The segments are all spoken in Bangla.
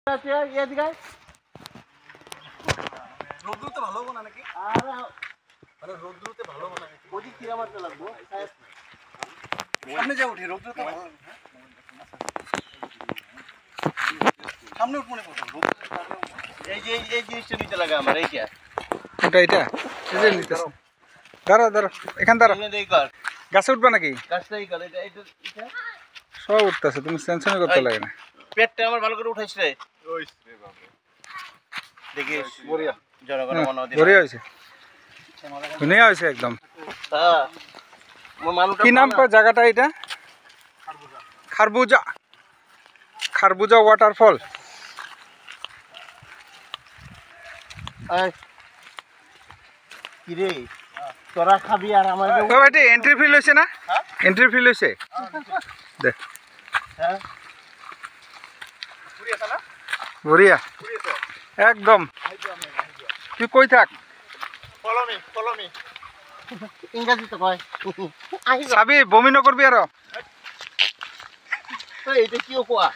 রোদ্রুতে ভালো হবে না নাকি? মানে রোদ্রুতে ভালো হবে না নাকি? ওদিক কি আমার লাগবো সামনে যা উঠে রোদ্রুতে ভালো হবে। সামনে উঠ মনে করো এই যে এই জিনিসটা নিতে লাগে আমার এইটা ওটা এটা এই যে নিতেছ দাঁড়া দাঁড়া এখান দাঁড়া গাছে উঠবা নাকি? গাছটাই কর এটা এটা এটা সব উঠতেছে তুমি টেনশন করতে লাগে না। পেটটা আমার ভালো করে উঠাইছ রে ওইস রে বাবা দেখিস বড়িয়া জনগণ মনে দিন বড়িয়া হইছে দুনিয়া হইছে একদম। হ্যাঁ মানুষটা কি নাম পা জায়গাটা এটা? খারবুজা খারবুজা ওয়াটারফল। কি রে তোরা খাবি আর আমার ও ভাই এন্ট্রি ফিল হইছে না? এন্ট্রি ফিল হইছে দেখ। হ্যাঁ বড়িয়া একদম। তুই কই থাক ফলো মি ইংরেজি তো কয় চাবি বমি ন করবি আর এইটা কি কোয়া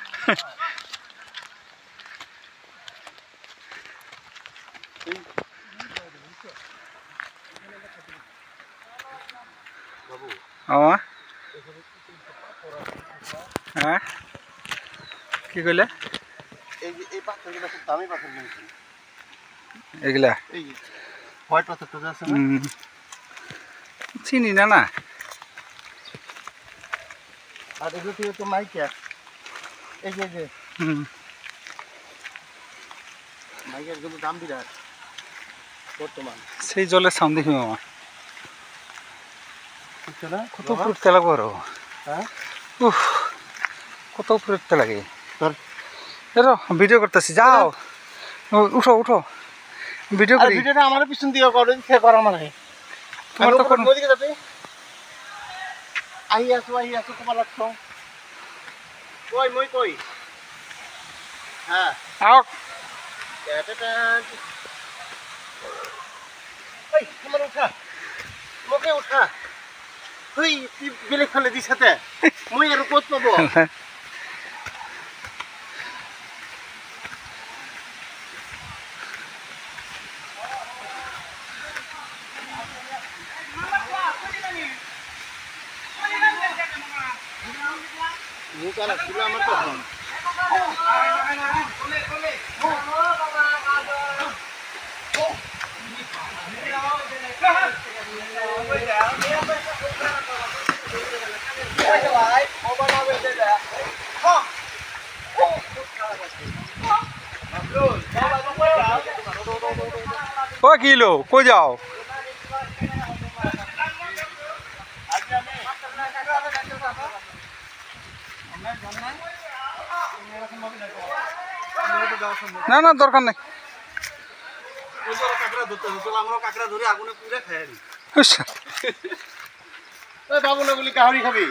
হ্যাঁ কি কইলে? এই পাথরগুলো খুব দামি পাথর কিনছি এগুলা এই হোয়াইট পাথরটা আছে না চিনি না না। আর এগুলো থেকে তো মাইকা এই যে মাইকের কিন্তু দাম বিরাট বর্তমান। সেই জলের সাউন্ড দেখি মামা বুঝছো না কত উপরে উঠতে লাগবো আরো। হ্যাঁ উফ কত উপরে উঠতে লাগে। তোর এরো ভিডিও করতেছি যাও উঠো উঠো ভিডিও করি। ভিডিওটা আমার পিছন দিয়ে করো সে করা মানে তোমার তো কোন ওদিকে যাবে আই আসো কমা লাগছো কই মই কই হ্যাঁ আও এই তোমার উঠা মোকে উঠা তুই বেলে ফেলে দিস সাথে মই আর কোত পাবো আমার তখন ও কিলো কই যাও? না না দরকার নেই। কাঁকড়া ধরে আগুনে পুড়ে খাই বাবু না বলি কাহারি খাবি